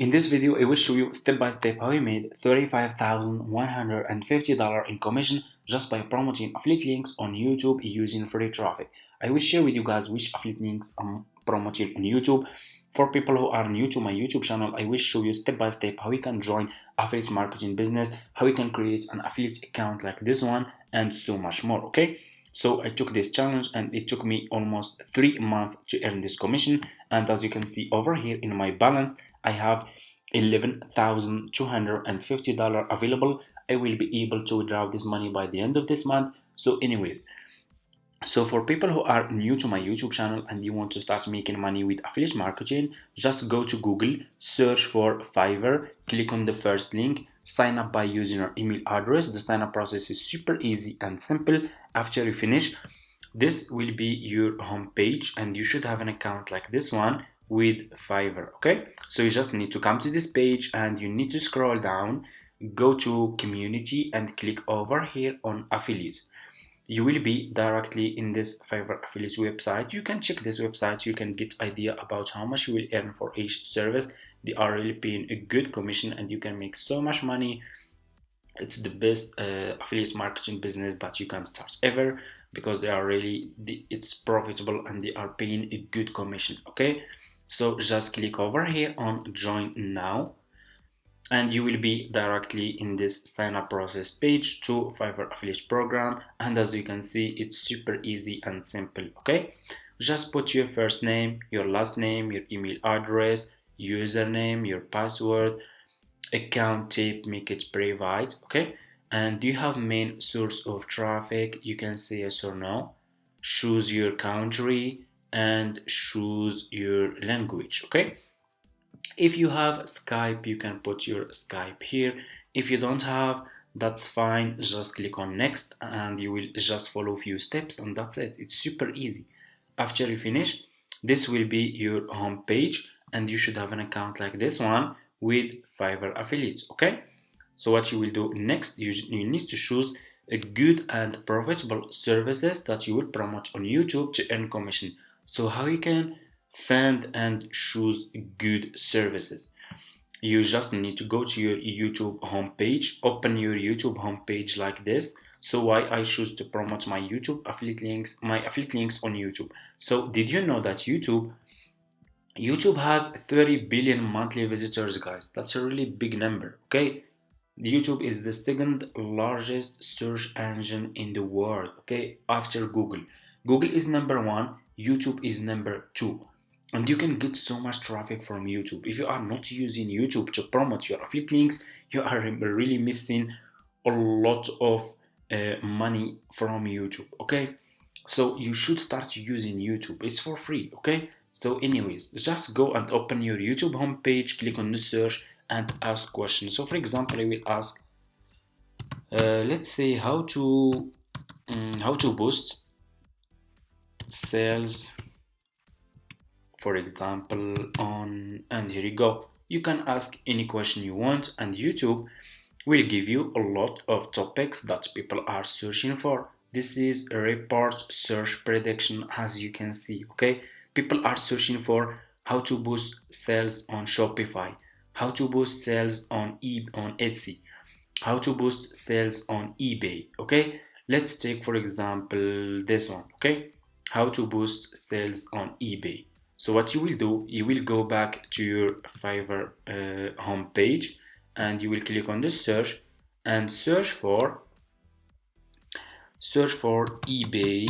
In this video, I will show you step by step how I made $35,150 in commission just by promoting affiliate links on YouTube using free traffic. I will share with you guys which affiliate links I'm promoting on YouTube. For people who are new to my YouTube channel, I will show you step by step how you can join affiliate marketing business, how you can create an affiliate account like this one, and so much more. Okay. So I took this challenge and it took me almost 3 months to earn this commission. And as you can see over here in my balance, I have $11,250 available. I will be able to withdraw this money by the end of this month. So anyways, so for people who are new to my YouTube channel and you want to start making money with affiliate marketing, just go to Google, search for Fiverr, click on the first link, sign up by using your email address. The sign up process is super easy and simple. After you finish, this will be your home page and you should have an account like this one with Fiverr. Okay, so you just need to come to this page and you need to scroll down, go to community and click over here on affiliate. You will be directly in this Fiverr affiliate website. You can check this website, you can get idea about how much you will earn for each service. They are really paying a good commission and you can make so much money. It's the best affiliate marketing business that you can start ever, because they are really it's profitable and they are paying a good commission. Okay, so just click over here on join now and you will be directly in this sign up process page to Fiverr affiliate program. And as you can see, it's super easy and simple. Okay, just put your first name, your last name, your email address, username, your password, account type, make it private. Okay, and do you have main source of traffic? You can say yes or no. Choose your country and choose your language. Okay, if you have Skype, you can put your Skype here. If you don't have, that's fine. Just click on next and you will just follow a few steps and that's it. It's super easy. After you finish, this will be your home page and you should have an account like this one with Fiverr affiliates. Okay, so what you will do next, you need to choose a good and profitable services that you will promote on YouTube to earn commission. So how you can find and choose good services? You just need to go to your YouTube homepage, open your YouTube homepage like this. So why I choose to promote my YouTube affiliate links, my affiliate links on YouTube. So did you know that YouTube has 30 billion monthly visitors, guys? That's a really big number. Okay, YouTube is the second largest search engine in the world, okay, after Google. Google is number one, YouTube is number two. And you can get so much traffic from YouTube. If you are not using YouTube to promote your affiliate links, you are really missing a lot of money from YouTube, okay? So you should start using YouTube. It's for free, okay? So anyways, just go and open your YouTube homepage, click on the search and ask questions. So for example, I will ask, let's say how to boost sales, for example, on, and here you go. You can ask any question you want and YouTube will give you a lot of topics that people are searching for. This is a report search prediction, as you can see. Okay, people are searching for how to boost sales on Shopify, how to boost sales on Etsy, how to boost sales on eBay. Okay, let's take for example this one. Okay, how to boost sales on eBay. So what you will do, you will go back to your Fiverr home page and you will click on the search and search for eBay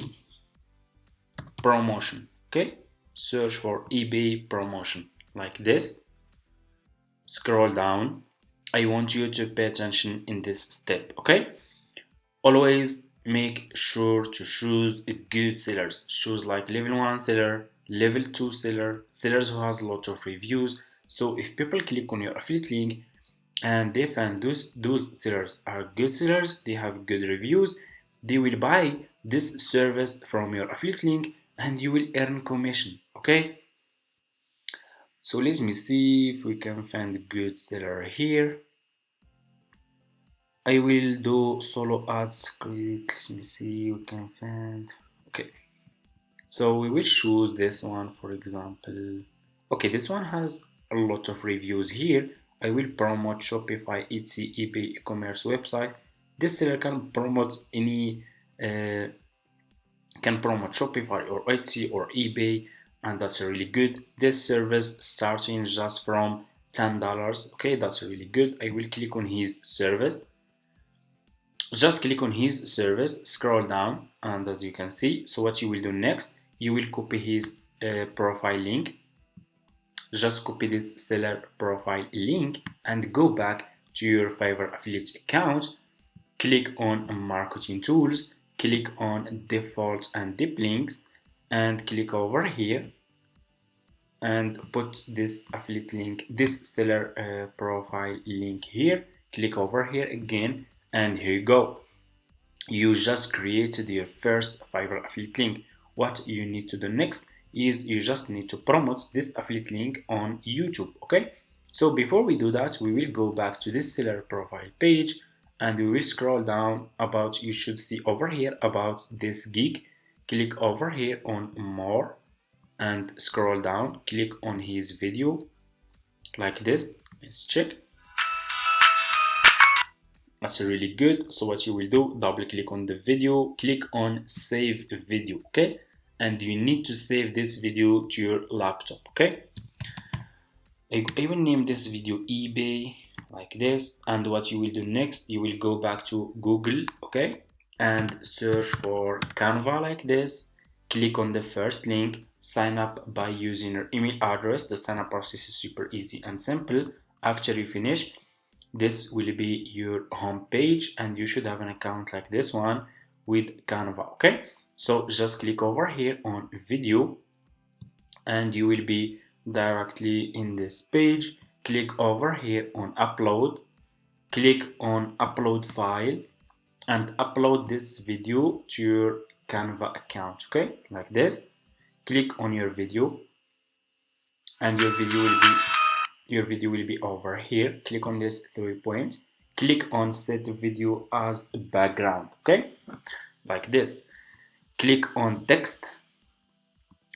promotion. Okay, search for eBay promotion like this. Scroll down. I want you to pay attention in this step. Okay, always make sure to choose good sellers. Choose like level 1 seller, level 2 seller, sellers who has a lot of reviews. So if people click on your affiliate link and they find those sellers are good sellers, they have good reviews, they will buy this service from your affiliate link and you will earn commission. Okay, so let me see if we can find a good seller here. I will do solo ads. Click, let me see, we can find. Okay, so we will choose this one, for example. Okay, this one has a lot of reviews here. I will promote Shopify, Etsy, eBay e-commerce website. This seller can promote any can promote Shopify or Etsy or eBay, and that's really good. This service starting just from $10. Okay, that's really good. I will click on his service. Just click on his service, scroll down, and as you can see, so what you will do next, you will copy his profile link. Just copy this seller profile link and go back to your Fiverr affiliate account. Click on marketing tools, click on default and deep links, and click over here and put this affiliate link, this seller profile link here. Click over here again, and here you go. You just created your first Fiverr affiliate link. What you need to do next is you just need to promote this affiliate link on YouTube. Okay, so before we do that, we will go back to this seller profile page and we will scroll down. About, you should see over here about this gig. Click over here on more and scroll down, click on his video like this. Let's check. That's really good. So what you will do, double click on the video, click on save video. Okay, and you need to save this video to your laptop. Okay, I will name this video eBay like this, and what you will do next, you will go back to Google, okay, and search for Canva like this. Click on the first link, sign up by using your email address. The sign up process is super easy and simple. After you finish, this will be your home page and you should have an account like this one with Canva. Okay, so just click over here on video and you will be directly in this page. Click over here on upload, click on upload file and upload this video to your Canva account. Okay, like this. Click on your video and your video will be over here. Click on this 3 points, click on set video as background. Okay, like this. Click on text,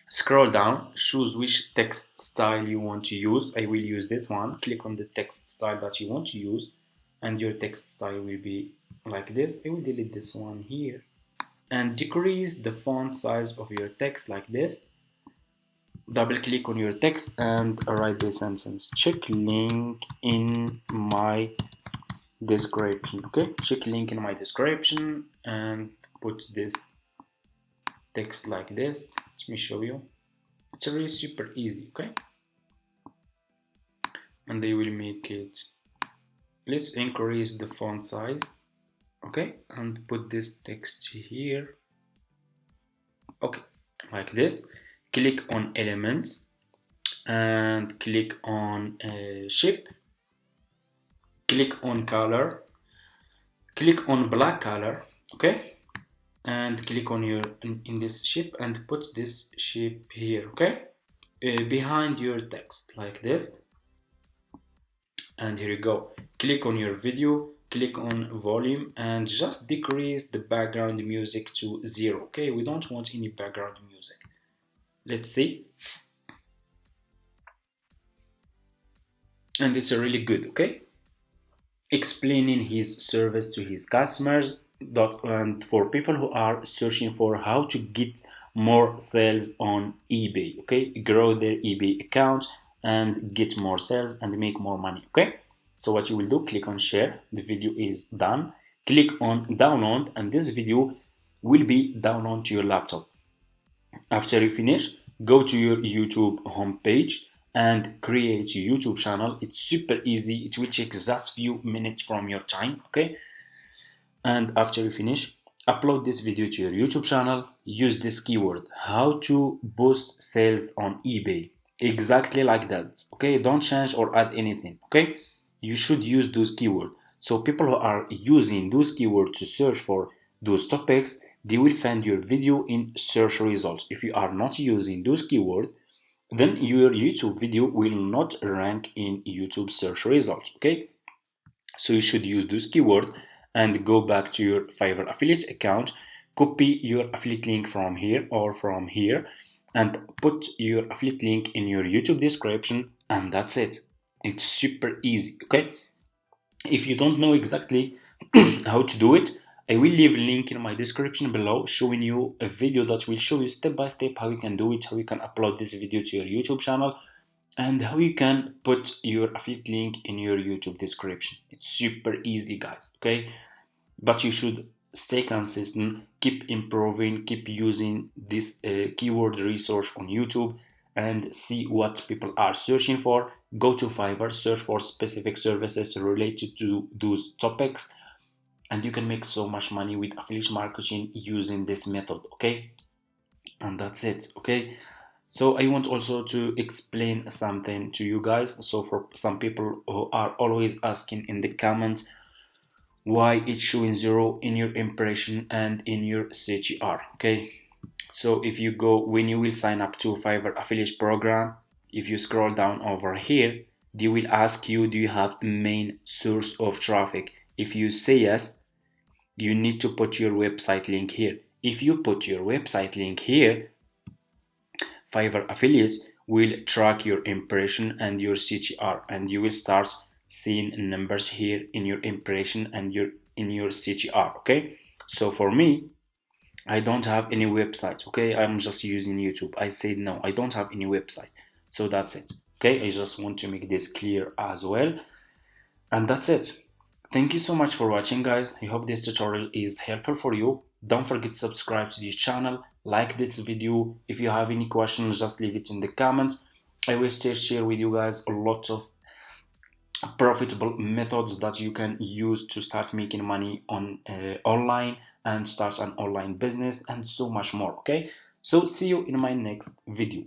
scroll down, choose which text style you want to use. I will use this one. Click on the text style that you want to use and your text style will be like this. I will delete this one here and decrease the font size of your text like this. Double click on your text and write this sentence: check link in my description. Okay, check link in my description and put this text like this. Let me show you. It's really super easy. Okay, and they will make it. Let's increase the font size. Okay, and put this text here. Okay, like this. Click on elements and click on shape. Click on color. Click on black color. Okay, and click on your in this shape and put this shape here. Okay, behind your text like this. And here you go. Click on your video. Click on volume and just decrease the background music to 0. Okay, we don't want any background music. Let's see. And it's a really good. Okay, explaining his service to his customers and for people who are searching for how to get more sales on eBay. Okay, grow their eBay account and get more sales and make more money. Okay, so what you will do, click on share. The video is done. Click on download and this video will be downloaded to your laptop. After you finish, go to your YouTube homepage and create your YouTube channel. It's super easy. It will take just few minutes from your time. Okay, and after you finish, upload this video to your YouTube channel. Use this keyword: how to boost sales on eBay. Exactly like that. Okay, don't change or add anything. Okay, you should use those keywords. So people who are using those keywords to search for those topics, they will find your video in search results. If you are not using those keywords, then your YouTube video will not rank in YouTube search results. Okay, so you should use those keywords and go back to your Fiverr affiliate account, copy your affiliate link from here or from here and put your affiliate link in your YouTube description and that's it. It's super easy. Okay, if you don't know exactly how to do it, I will leave a link in my description below showing you a video that will show you step by step how you can do it, how you can upload this video to your YouTube channel, and how you can put your affiliate link in your YouTube description. It's super easy, guys. Okay, but you should stay consistent, keep improving, keep using this keyword research on YouTube and see what people are searching for. Go to Fiverr, search for specific services related to those topics, and you can make so much money with affiliate marketing using this method. Okay, and that's it. Okay, so I want also to explain something to you guys. So for some people who are always asking in the comments why it's showing 0 in your impression and in your CTR. Okay, so if you go, when you will sign up to Fiverr affiliate program, if you scroll down over here, they will ask you, do you have a main source of traffic? If you say yes, you need to put your website link here. If you put your website link here, Fiverr affiliates will track your impression and your CTR, and you will start seeing numbers here in your impression and in your CTR. Okay, so for me, I don't have any website. Okay, I'm just using YouTube. I said no, I don't have any website, so that's it. Okay, I just want to make this clear as well, and that's it. Thank you so much for watching, guys. I hope this tutorial is helpful for you. Don't forget to subscribe to this channel, like this video. If you have any questions, just leave it in the comments. I will still share with you guys a lot of profitable methods that you can use to start making money on online and start an online business and so much more. Okay, so see you in my next video.